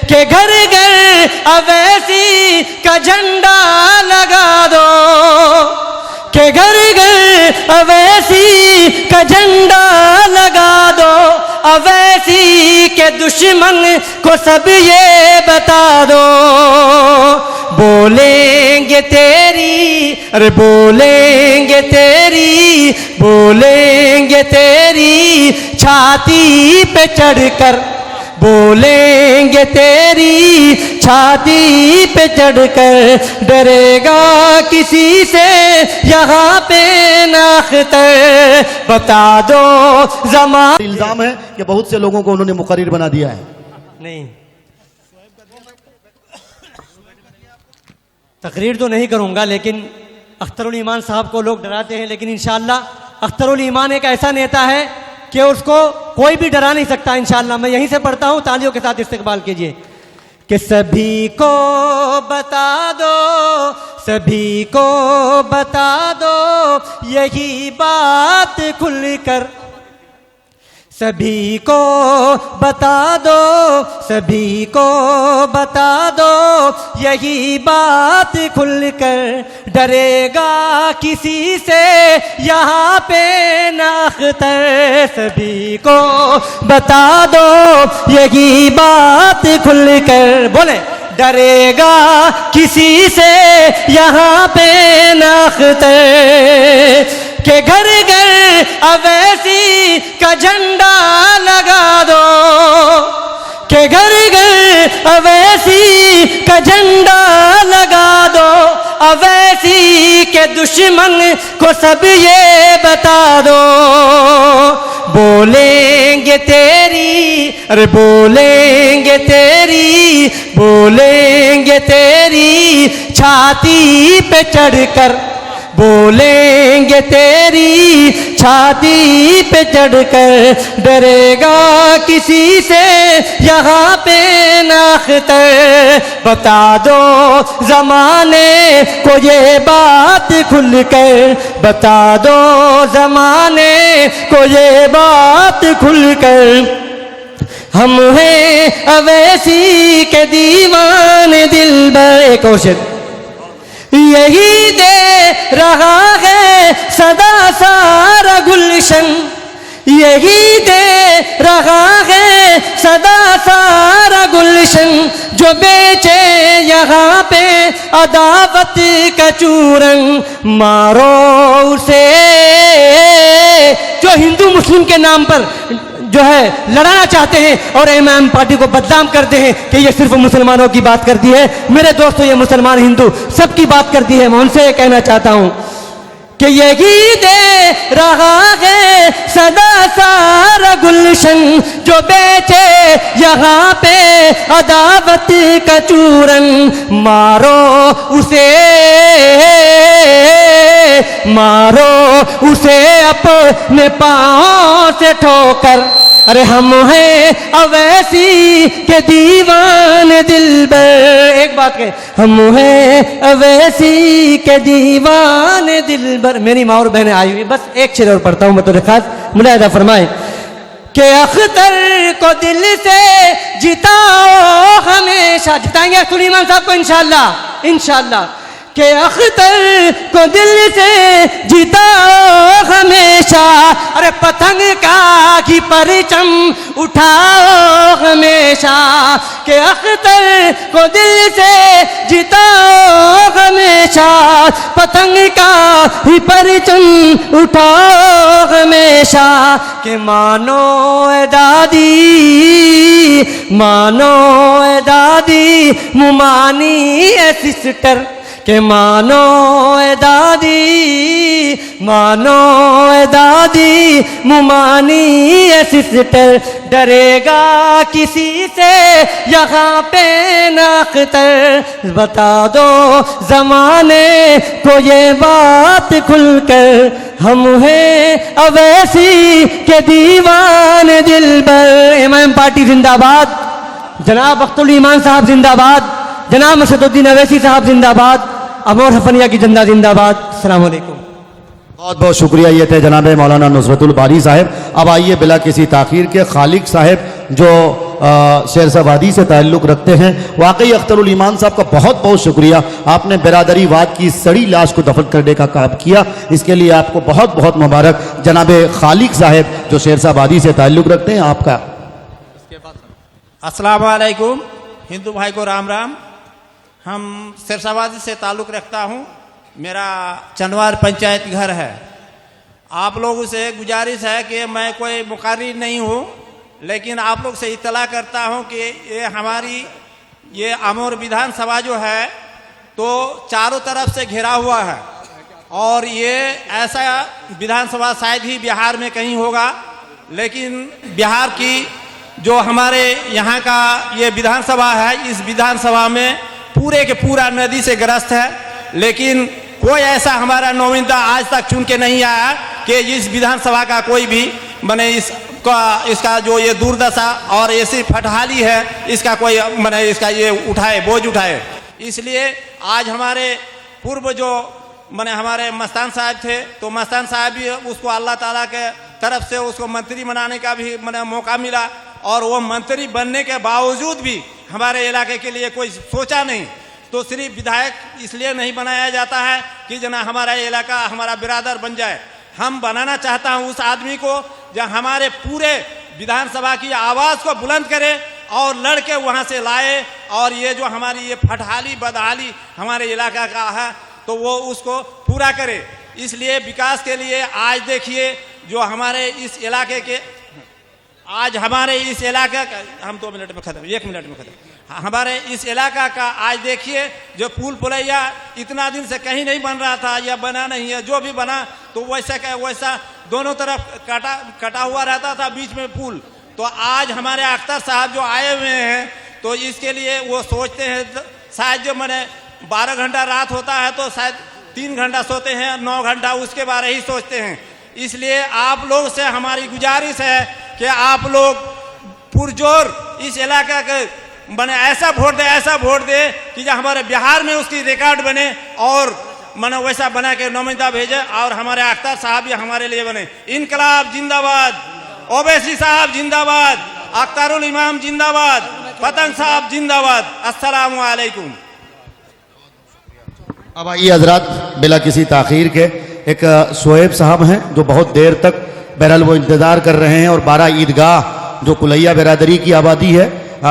कि घर घर अवैसी का झंडा लगा दो, कि घर घर अवैसी का झंडा लगा दो, अवैसी के दुश्मन को सब ये बता दो। बोलेंगे तेरी, अरे बोलेंगे तेरी, बोलेंगे तेरी छाती पे चढ़कर, बोलेंगे तेरी छाती पे चढ़कर, डरेगा किसी से यहाँ पे ना अख्तर, बता दो ज़माने। इल्जाम है कि बहुत से लोगों को उन्होंने मुकर्रिर बना दिया है। नहीं, तकरीर तो नहीं करूंगा, लेकिन अख्तरुल ईमान साहब को लोग डराते हैं, लेकिन इंशाअल्लाह अख्तरुल ईमान एक ऐसा नेता है कि उसको कोई भी डरा नहीं सकता। इंशाअल्लाह मैं यहीं से पढ़ता हूं, तालियों के साथ इस्तकबाल कीजिए। कि सभी को बता दो, सभी को बता दो यही बात खुलकर, सभी को बता दो, सभी को बता दो यही बात खुलकर, डरेगा किसी से यहाँ पे ना अख्तर, सभी को बता दो यही बात खुलकर, बोले डरेगा किसी से यहाँ पे ना अख्तर, कि घर घर अवैसी का झंडा लगा दो, कि घर घर अवैसी का झंडा लगा दो, अवैसी के दुश्मन को सब ये बता दो। बोलेंगे तेरी, अरे बोलेंगे तेरी, बोलेंगे तेरी छाती पे चढ़कर, बोलेंगे तेरी छाती पे चढ़कर, डरेगा किसी से यहाँ पे ना अख्तर, बता दो ज़माने को ये बात खुलकर, बता दो ज़माने को ये बात खुलकर, हम हैं अवैसी के दीवाने दिलबर। कोशिश यही दे रहा है सदा सारा गुलशन, यही दे रहा है सदा सारा गुलशन, जो बेचे यहाँ पे अदावत का चूरन, मारो उसे। जो हिंदू मुस्लिम के नाम पर जो है लड़ाना चाहते हैं और इमाम पार्टी को बदनाम करते हैं कि ये सिर्फ मुसलमानों की बात करती है, मेरे दोस्तों ये मुसलमान हिंदू सबकी बात करती है। मैं उनसे कहना चाहता हूं कि यही दे रहा है सदा सारा गुलशन, जो बेचे यहाँ पे अदावत का चूरन, मारो उसे, मारो उसे अपने पाँव से ठोकर। अरे हम हैं अवैसी के दीवाने दिलबर, एक बात कहे, हम हैं अवैसी के दीवाने दिलबर। मेरी माँ और बहनें आई हुई, बस एक शेर और पढ़ता हूँ मैं, तो खास मुलाहिदा फरमाए कि अख्तर को दिल से जिताओ हमेशा, जिताएंगे अख्तरुल ईमान साहब को इंशाअल्लाह, इंशाअल्लाह, कि अख्तर को दिल से जिताओ हमेशा, अरे पतंग का ही परचम उठाओ हमेशा, कि अख्तर को दिल से जिताओ हमेशा, पतंग का ही परचम उठाओ हमेशा, कि मानो ए दादी, मानो ए दादी, मुमानी ए सिस्टर, के मानो ए दादी, मानो ए दादी, मुमानी ए सिस्टर, डरेगा किसी से यहाँ पे ना अख्तर, बता दो ज़माने को ये बात खुलकर, हम हैं अवैसी के दीवाने दिलबर। इमाम पार्टी जिंदाबाद, जनाब अख्तरुल ईमान साहब जिंदाबाद, जनाब मसदुद्दीन अवैसी साहब जिंदाबाद, अमर हफनिया की जिंदा जिंदाबाद। अस्सलाम वालेकुम। बहुत बहुत शुक्रिया। ये थे जनाब मौलाना नुसरतुल बारी साहब। अब आइए बिला किसी ताखीर के खालिक साहब जो शेरशाबादी से ताल्लुक़ रखते हैं। वाकई अख्तरुल ईमान साहब का बहुत बहुत शुक्रिया, आपने बिरादरीवाद की सड़ी लाश को दफन करने का काम किया, इसके लिए आपको बहुत बहुत मुबारक। जनाब खालिक साहब जो शेरशाबादी से ताल्लुक़ रखते हैं, आपका। अस्सलाम वालेकुम, हिंदू भाई को राम राम। हम शेरशाबादी से ताल्लुक़ रखता हूँ, मेरा चंदवार पंचायत घर है। आप लोगों से गुजारिश है कि मैं कोई मुक़र्रिर नहीं हूँ, लेकिन आप लोग से इत्तला करता हूँ कि ये अमोर विधानसभा जो है तो चारों तरफ से घिरा हुआ है, और ये ऐसा विधानसभा शायद ही बिहार में कहीं होगा। लेकिन बिहार की जो हमारे यहाँ का ये विधानसभा है, इस विधानसभा में पूरे के पूरा नदी से ग्रस्त है, लेकिन कोई ऐसा हमारा नुमाइंदा आज तक चुन के नहीं आया कि इस विधानसभा का कोई भी माने इसका जो ये दुर्दशा और ऐसी फटहाली है, इसका कोई माने इसका ये उठाए, बोझ उठाए। इसलिए आज हमारे पूर्व जो माने हमारे मस्तान साहब थे, तो मस्तान साहब भी उसको अल्लाह ताला के तरफ से उसको मंत्री बनाने का भी माने मौका मिला, और वो मंत्री बनने के बावजूद भी हमारे इलाके के लिए कोई सोचा नहीं। तो सिर्फ विधायक इसलिए नहीं बनाया जाता है कि जना हमारा इलाका हमारा बिरादर बन जाए। हम बनाना चाहता हूँ उस आदमी को जो हमारे पूरे विधानसभा की आवाज़ को बुलंद करे और लड़के वहाँ से लाए, और ये जो हमारी ये फटहाली बदहाली हमारे इलाका का है तो वो उसको पूरा करे। इसलिए विकास के लिए आज देखिए जो हमारे इस इलाके के आज हमारे इस इलाका का, हम 2 मिनट में ख़त्म, 1 मिनट में ख़त्म, हमारे इस इलाका का आज देखिए जो पुल पुलैया इतना दिन से कहीं नहीं बन रहा था या बना नहीं है, जो भी बना तो वैसा दोनों तरफ कटा हुआ रहता था, बीच में पुल। तो आज हमारे अख्तर साहब जो आए हुए हैं तो इसके लिए वो सोचते हैं शायद जो मैंने 12 घंटा रात होता है तो शायद 3 घंटा सोते हैं, 9 घंटा उसके बारे ही सोचते हैं। इसलिए आप लोग से हमारी गुजारिश है कि आप लोग पुरजोर इस इलाका के बने ऐसा वोट दे कि जो हमारे बिहार में उसकी रिकॉर्ड बने, और मैंने वैसा बना के नुमाइंदा भेजे, और हमारे अख्तर साहब भी हमारे लिए बने। इनकलाब जिंदाबाद, ओवैसी साहब जिंदाबाद, अख्तरुल इमाम जिंदाबाद, पतंग साहब जिंदाबाद। अस्सलाम वालेकुम। अब आइए हजरात, बिला किसी ताखीर के एक शोएब साहब हैं जो बहुत देर तक बहरहाल वो इंतज़ार कर रहे हैं, और 12 ईदगाह जो कुलैया बिरादरी की आबादी है,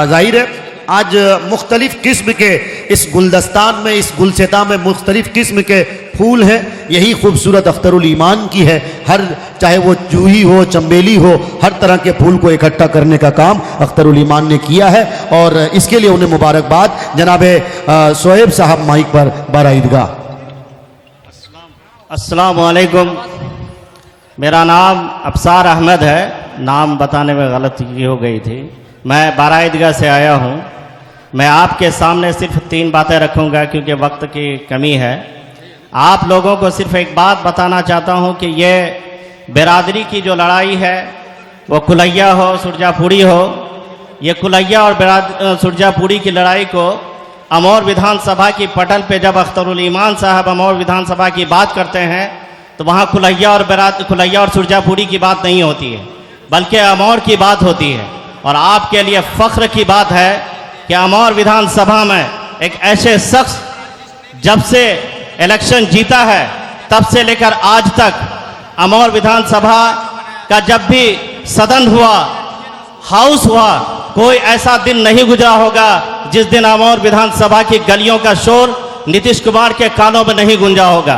जाहिर है आज मुख्तलिफ़ किस्म के इस गुलदस्तान में, इस गुलसिता में मुख्तलिफ़ किस्म के फूल हैं। यही खूबसूरत अख्तरुल ईमान की है, हर चाहे वो जूही हो, चंबेली हो, हर तरह के फूल को इकट्ठा करने का काम अख्तरुल ईमान ने किया है, और इसके लिए उन्हें मुबारकबाद। जनाब शोएब साहब माइक पर 12 ईदगाह। अस्सलाम वालेकुम, मेरा नाम अफसार अहमद है, नाम बताने में गलती हो गई थी। मैं 12 ईदगाह से आया हूँ। मैं आपके सामने सिर्फ 3 बातें रखूँगा क्योंकि वक्त की कमी है। आप लोगों को सिर्फ एक बात बताना चाहता हूँ कि ये बिरादरी की जो लड़ाई है वो कुलैया हो, सुरजापुरी हो, ये कुलैया और सुरजापुरी की लड़ाई को अमौर विधानसभा की पटल पे जब अख्तरुल ईमान साहब अमौर विधानसभा की बात करते हैं तो वहाँ कुलैया और सुरजापुरी की बात नहीं होती है, बल्कि अमौर की बात होती है। और आपके लिए फ़ख्र की बात है कि अमौर विधानसभा में एक ऐसे शख्स जब से इलेक्शन जीता है तब से लेकर आज तक अमौर विधानसभा का जब भी सदन हुआ, हाउस हुआ, कोई ऐसा दिन नहीं गुजरा होगा जिस दिन अमौर विधानसभा की गलियों का शोर नीतीश कुमार के कानों में नहीं गूंजा होगा,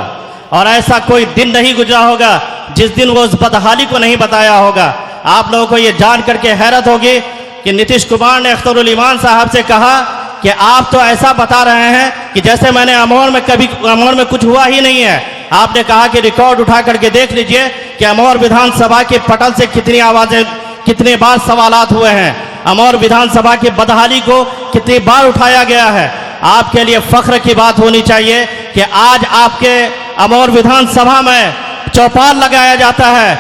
और ऐसा कोई दिन नहीं गुजरा होगा जिस दिन वो उस बदहाली को नहीं बताया होगा। आप लोगों को ये जान करके हैरत होगी कि नीतीश कुमार ने अख्तरुल ईमान साहब से कहा कि आप तो ऐसा बता रहे हैं कि जैसे मैंने अमौर में कुछ हुआ ही नहीं है। आपने कहा कि रिकॉर्ड उठा करके देख लीजिए कि अमौर विधानसभा के पटल से कितनी आवाज़ें, कितने बार सवालात हुए हैं, अमौर विधानसभा की बदहाली को कितनी बार उठाया गया है। आपके लिए फ़ख्र की बात होनी चाहिए कि आज आपके अमौर विधानसभा में चौपाल लगाया जाता है,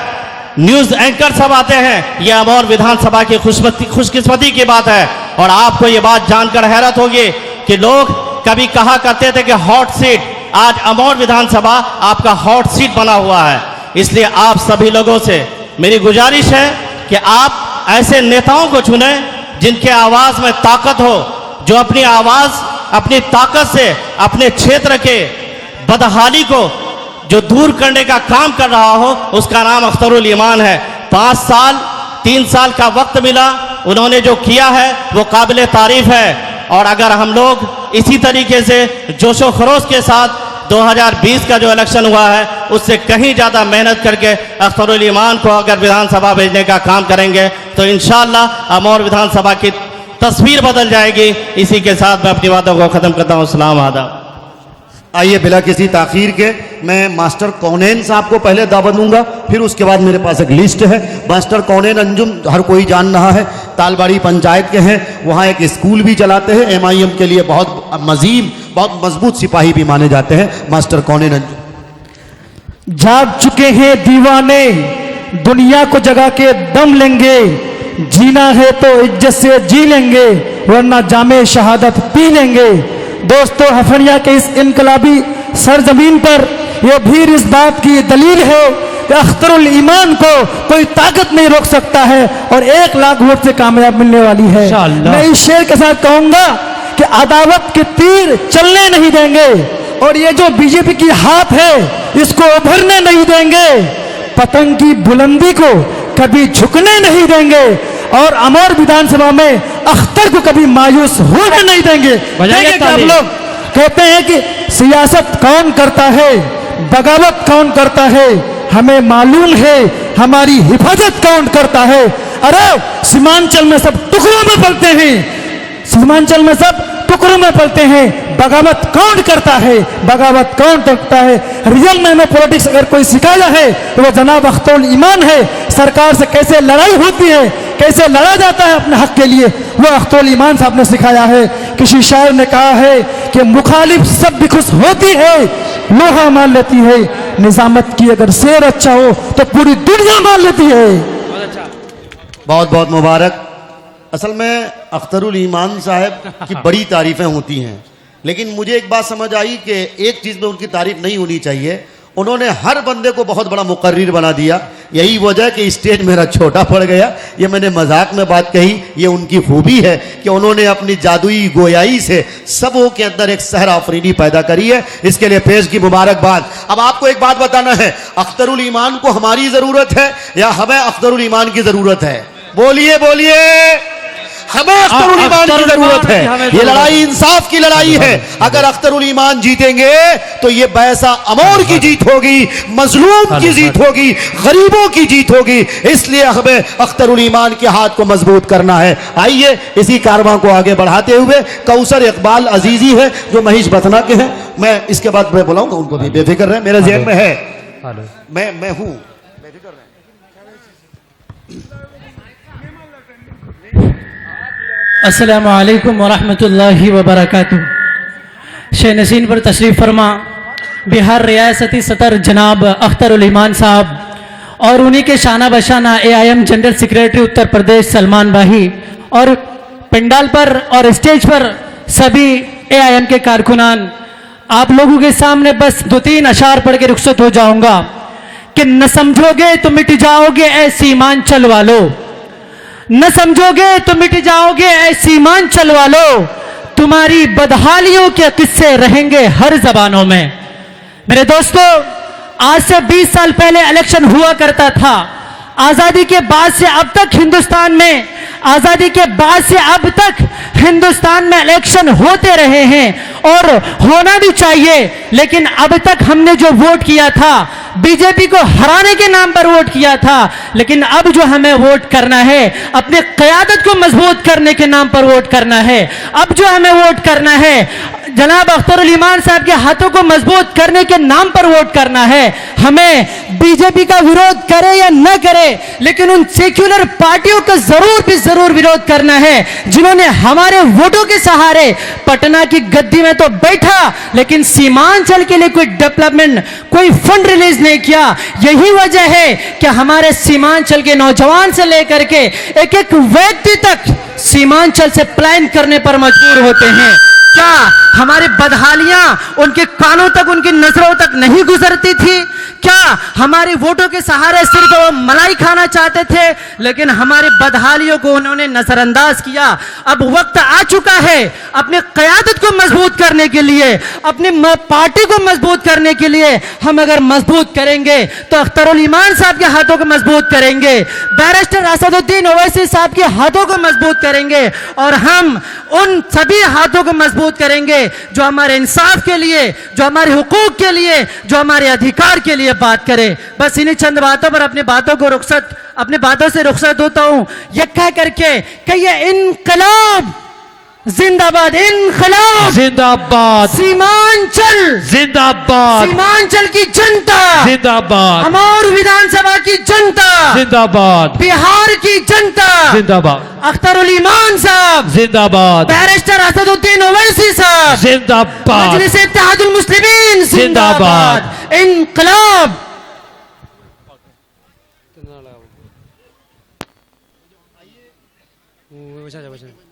न्यूज़ एंकर सब आते हैं। यह अमौर विधानसभा की खुशकिस्मती की बात है। और आपको ये बात जानकर हैरत होगी कि लोग कभी कहा करते थे कि हॉट सीट, आज अमौर विधानसभा आपका हॉट सीट बना हुआ है। इसलिए आप सभी लोगों से मेरी गुजारिश है कि आप ऐसे नेताओं को चुनें जिनके आवाज में ताकत हो, जो अपनी आवाज अपनी ताकत से अपने क्षेत्र के बदहाली को जो दूर करने का काम कर रहा हो, उसका नाम अख्तरुल ईमान है। 5 साल 3 साल का वक्त मिला, उन्होंने जो किया है वो काबिल तारीफ है। और अगर हम लोग इसी तरीके से जोशो खरोश के साथ 2020 का जो इलेक्शन हुआ है उससे कहीं ज़्यादा मेहनत करके अख्तरुल ईमान को अगर विधानसभा भेजने का काम करेंगे तो इंशाअल्लाह अमौर विधानसभा की तस्वीर बदल जाएगी। इसी के साथ मैं अपनी बातों को ख़त्म करता हूँ। अस्सलाम आदाब। आइए बिला किसी ताखीर के मैं मास्टर कौनैन साहब को पहले दावत दूंगा, फिर उसके बाद मेरे पास एक लिस्ट है। मास्टर कौनैन अंजुम हर कोई जान रहा है, तालबाड़ी पंचायत के हैं, वहाँ एक स्कूल भी चलाते हैं, MIM के लिए बहुत मजीम बहुत मजबूत सिपाही भी माने जाते हैं। मास्टर कौनैन अंजुम। जाग चुके हैं दीवाने, दुनिया को जगा के दम लेंगे, जीना है तो इज्जत से जी लेंगे वरना जामे शहादत पी लेंगे। दोस्तों, हफनिया के इस इनकलाबी सरजमीन पर यह भी इस बात की दलील है कि अख्तरुल ईमान को कोई ताकत नहीं रोक सकता है और 1 लाख वोट से कामयाब मिलने वाली है। मैं इस शेर के साथ कहूंगा कि अदावत के तीर चलने नहीं देंगे और ये जो बीजेपी की हाथ है इसको उभरने नहीं देंगे, पतंग की बुलंदी को कभी झुकने नहीं देंगे और अमौर विधानसभा में अख्तर को कभी मायूस होने नहीं देंगे। आप लोग कहते हैं कि सियासत कौन करता है, बगावत कौन करता है, हमें मालूम है हमारी हिफाजत कौन करता है। अरे सीमांचल में सब टुकड़ों में पलते हैं, सीमांचल में सब टुकड़ों में पलते हैं, बगावत कौन करता है, बगावत कौन करता है। रियल में हमें पॉलिटिक्स अगर कोई सिखाया है तो वो जनाब अख्तरुल ईमान है। सरकार से कैसे लड़ाई होती है, कैसे लड़ा जाता है अपने हक के लिए, वो अख्तरुल ईमान साहब ने सिखाया है। किसी शायर ने कहा है कि मुखालिफ सब भी खुश होती है, लोहा मान लेती है, निजामत की अगर शेर अच्छा हो तो पूरी दुनिया मान लेती है। बहुत बहुत मुबारक। असल में अख्तरुल ईमान साहब की बड़ी तारीफ़ें होती हैं, लेकिन मुझे एक बात समझ आई कि एक चीज़ में उनकी तारीफ़ नहीं होनी चाहिए, उन्होंने हर बंदे को बहुत बड़ा मुकर्रिर बना दिया। यही वजह है कि स्टेज मेरा छोटा पड़ गया। ये मैंने मजाक में बात कही, ये उनकी खूबी है कि उन्होंने अपनी जादुई गोयाई से सबों के अंदर एक सहर आफरीनी पैदा करी है। इसके लिए पेश की मुबारकबाद। अब आपको एक बात बताना है, अख्तरुल ईमान को हमारी ज़रूरत है या हमें अख्तरुल ईमान की ज़रूरत है? बोलिए बोलिए, हमें अख्तरुल ईमान की जरूरत है। ये लड़ाई इंसाफ की लड़ाई है। अगर अख्तरुल ईमान जीतेंगे तो ये बैसा अमौर की जीत होगी, मजलूम की जीत होगी, गरीबों की जीत होगी। इसलिए हमें अख्तरुल ईमान के हाथ को मजबूत करना है। आइए इसी कारवां को आगे बढ़ाते हुए कौसर इकबाल अजीजी है जो महिष बतना के हैं, मैं इसके बाद मैं बुलाऊंगा उनको भी, बेफिक्र रहे, मेरे ज़हन में है, मैं हूं। अस्सलामु अलैकुम वरहमतुल्लाहि वबरकातुहू। शहनशीन पर तशरीफ़ फरमा बिहार रियासती सदर जनाब अख्तरुल ईमान साहब और उन्हीं के शाना बशाना AIM general secretary Uttar Pradesh Salman भाई और पंडाल पर और स्टेज पर सभी AIM के कारकुनान, आप लोगों के सामने बस 2-3 अशार पढ़ के रुखसत हो जाऊंगा कि न समझोगे तो मिट जाओगे ऐ सीमांचल वालो, न समझोगे तो मिट जाओगे ऐ सीमांचल वालो, तुम्हारी बदहालियों के किस्से रहेंगे हर जबानों में। मेरे दोस्तों, आज से 20 साल पहले इलेक्शन हुआ करता था। आजादी के बाद से अब तक हिंदुस्तान में, आजादी के बाद से अब तक हिंदुस्तान में इलेक्शन होते रहे हैं और होना भी चाहिए, लेकिन अब तक हमने जो वोट किया था बीजेपी को हराने के नाम पर वोट किया था, लेकिन अब जो हमें वोट करना है अपने क़यादत को मजबूत करने के नाम पर वोट करना है। अब जो हमें वोट करना है जनाब अख्तरुल ईमान साहब के हाथों को मजबूत करने के नाम पर वोट करना है। हमें बीजेपी का विरोध करे या न करे, लेकिन उन सेक्युलर पार्टियों का जरूर विरोध करना है जिन्होंने हमारे वोटों के सहारे पटना की गद्दी में तो बैठा लेकिन सीमांचल के लिए कोई डेवलपमेंट, कोई फंड रिलीज नहीं किया। यही वजह है कि हमारे सीमांचल के नौजवान से लेकर के एक व्यक्ति तक सीमांचल से प्लान करने पर मजबूर होते हैं। क्या हमारी बदहालियां उनके कानों तक, उनकी नजरों तक नहीं गुजरती थी? क्या हमारे वोटों के सहारे सिर्फ वो मलाई खाना चाहते थे, लेकिन हमारी बदहालियों को उन्होंने नजरअंदाज किया? अब वक्त आ चुका है अपनी क़यादत को मजबूत करने के लिए, अपनी पार्टी को मजबूत करने के लिए। हम अगर मजबूत करेंगे तो अख्तरुल ईमान साहब के हाथों को मजबूत करेंगे, बैरिस्टर असदुद्दीन ओवैसी साहब के हाथों को मजबूत करेंगे, और हम उन सभी हाथों को मजबूत करेंगे जो हमारे इंसाफ के लिए, जो हमारे हुकूक के लिए, जो हमारे अधिकार के लिए बात करें। बस इन्हीं चंद बातों पर अपनी बातों से रुखसत होता हूं, यह कह करके कि ये इनकलाब जिंदाबाद, इनकलाब जिंदाबाद, सीमांचल जिंदाबाद, सीमांचल की जनता जिंदाबाद, अमौर विधानसभा की जनता जिंदाबाद, बिहार की जनता जिंदाबाद, अख्तरुल ईमान साहब जिंदाबाद, बैरिस्टर असदुद्दीन ओवैसी साहब जिंदाबाद, मजलिस इत्तेहादुल मुस्लिमीन जिंदाबाद, इनकलाब।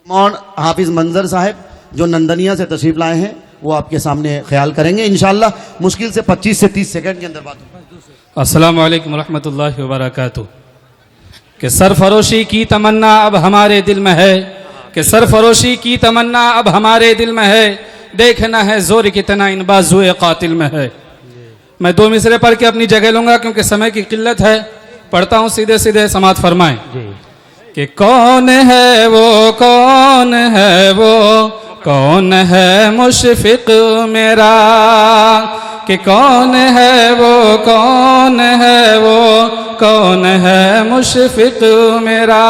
मौन हाफिज मंजर साहब जो नंदनिया से तशरीफ लाए हैं वो आपके सामने ख्याल करेंगे इंशाल्लाह। मुश्किल से 25 से 30 सेकंड के अंदर बात होगी। अस्सलाम वालेकुम रहमतुल्लाहि व बरकातुहू। कि सरफरोशी की तमन्ना अब हमारे दिल में है, कि सरफरोशी की तमन्ना अब हमारे दिल में है, देखना है जोर कितना इन बाजुए कातिल में है। मैं 2 मिसरे पढ़ के अपनी जगह लूंगा क्योंकि समय की किल्लत है। पढ़ता हूँ, सीधे सीधे समात फरमाएं कि कौन है वो, कौन है वो, कौन है मुशफिक मेरा, कि कौन है वो, कौन है वो, कौन है मुशफिक मेरा,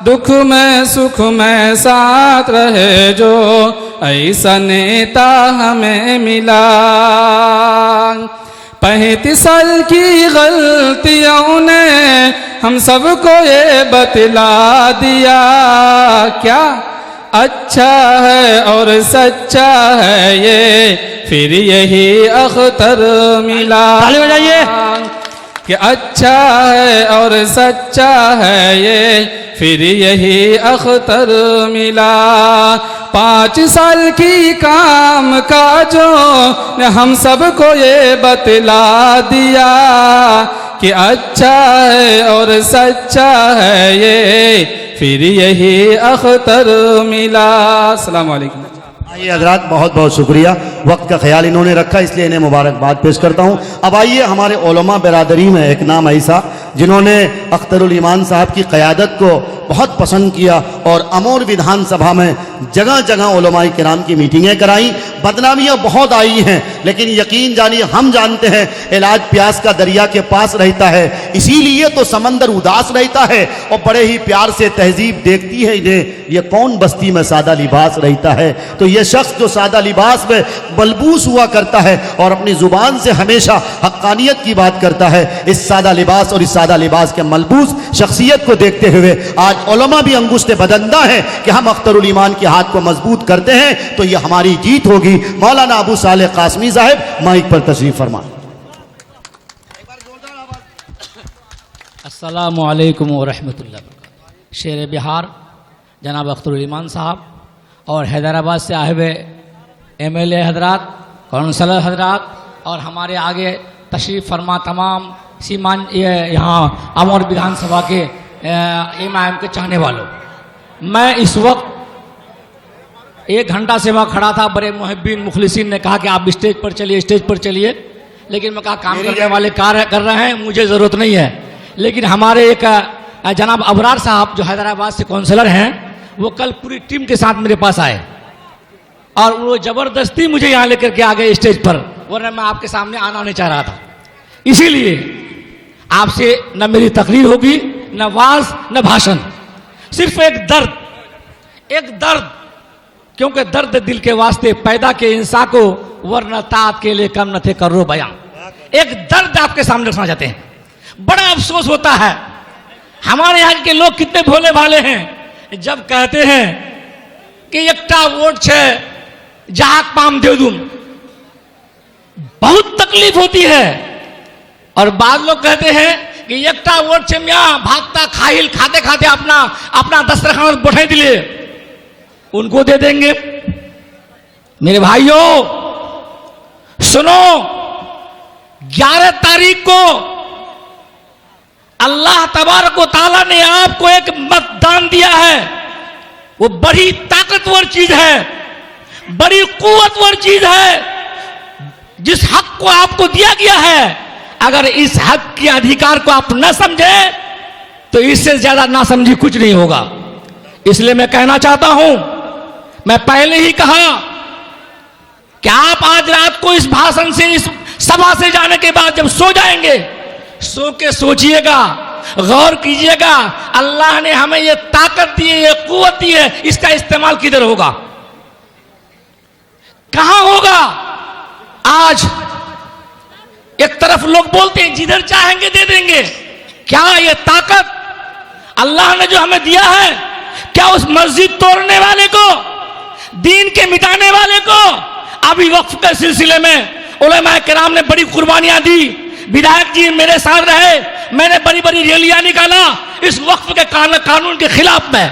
दुख में सुख में साथ रहे जो, ऐसा नेता हमें मिला। 35 साल की गलतियों ने हम सबको ये बतला दिया, क्या अच्छा है और सच्चा है ये, फिर यही अख्तर मिला। ताली बजाइए। कि अच्छा है और सच्चा है ये, फिर यही अख्तर मिला। 5 साल की काम काजों ने हम सबको ये बतला दिया कि अच्छा है और सच्चा है ये, फिर यही अख्तर मिला। अस्सलाम वालेकुम। आइए हजरात, बहुत बहुत शुक्रिया, वक्त का ख्याल इन्होंने रखा इसलिए इन्हें मुबारकबाद पेश करता हूँ। अब आइए हमारे उलमा बिरादरी में एक नाम ऐसा जिन्होंने अख्तरुल ईमान साहब की क़यादत को बहुत पसंद किया और अमौर विधानसभा में जगह जगह उलमाए किराम की मीटिंगें कराई। बदनामियाँ बहुत आई हैं, लेकिन यकीन जानिए हम जानते हैं इलाज प्यास का दरिया के पास रहता है, इसीलिए तो समंदर उदास रहता है और बड़े ही प्यार से तहजीब देखती है इन्हें, ये कौन बस्ती में सादा लिबास रहता है। तो ये शख्स जो सादा लिबास में मलबूस हुआ करता है और अपनी ज़ुबान से हमेशा हक्कानियत की बात करता है, इस सादा लिबास और इस सादा लिबास के मलबूस शख्सियत को देखते हुए आज उलमा भी अंगुश्ते बदंदा है कि हम अख्तरुल ईमान के हाथ को मजबूत करते हैं तो ये हमारी जीत होगी। मौलाना अबू सालेह कासमी साहब माइक पर तशरीफ फरमा। अस्सलामु अलैकुम व रहमतुल्लाह। शेर बिहार जनाब अख्तरुल ईमान साहब और हैदराबाद से आए हुए MLA हजरात, काउंसलर हजरात और हमारे आगे तशरीफ़ फरमा तमाम सीमान यहाँ अमौर विधानसभा के इमाम के चाहने वालों, मैं इस वक्त 1 घंटा से वहाँ खड़ा था। बड़े मुहिब्बीन मुखलिसीन ने कहा कि आप स्टेज पर चलिए, स्टेज पर चलिए, लेकिन मैं कहा काम करने वाले कार्य कर रहे हैं, मुझे ज़रूरत नहीं है। लेकिन हमारे एक जनाब अबरार साहब जो हैदराबाद से काउंसलर हैं, वो कल पूरी टीम के साथ मेरे पास आए और वो ज़बरदस्ती मुझे यहाँ लेकर के आ गए स्टेज पर, वरना मैं आपके सामने आना नहीं चाह रहा था। इसीलिए आपसे न मेरी तकरीर होगी, न वाज, न भाषण, सिर्फ एक दर्द, क्योंकि दर्द दिल के वास्ते पैदा के इंसान को, वरना तात के लिए कम न थे करो बयां। एक दर्द आपके सामने रखना चाहते हैं। बड़ा अफसोस होता है हमारे यहाँ के लोग कितने भोले भाले हैं, जब कहते हैं कि एकटा वोट छे जहां पाम दे दूं, बहुत तकलीफ होती है। और बाद लोग कहते हैं कि एकटा वोट छे मियाँ भागता खाइल खाते खाते अपना दस्तरखान बैठे दिले, उनको दे देंगे। मेरे भाइयों सुनो, 11 तारीख को अल्लाह तबारक व तआला ने आपको एक मतदान दिया है। वो बड़ी ताकतवर चीज है, बड़ी कुव्वतवर चीज है। जिस हक को आपको दिया गया है, अगर इस हक के अधिकार को आप न समझे तो इससे ज्यादा ना समझी कुछ नहीं होगा। इसलिए मैं कहना चाहता हूं, मैं पहले ही कहा कि आप आज रात को इस भाषण से, इस सभा से जाने के बाद जब सो जाएंगे, सो के सोचिएगा, गौर कीजिएगा, अल्लाह ने हमें ये ताकत दी है, ये कुव्वत दी है, इसका इस्तेमाल किधर होगा, कहां होगा। आज एक तरफ लोग बोलते हैं जिधर चाहेंगे दे देंगे। क्या ये ताकत अल्लाह ने जो हमें दिया है, क्या उस मस्जिद तोड़ने वाले को, दीन के मिटाने वाले को, अभी वक्फ के सिलसिले में उलमा किराम ने बड़ी कुर्बानियां दी, विधायक जी मेरे साथ रहे, मैंने बड़ी बड़ी रैलियां निकाला इस वक्फ के कानून के खिलाफ में।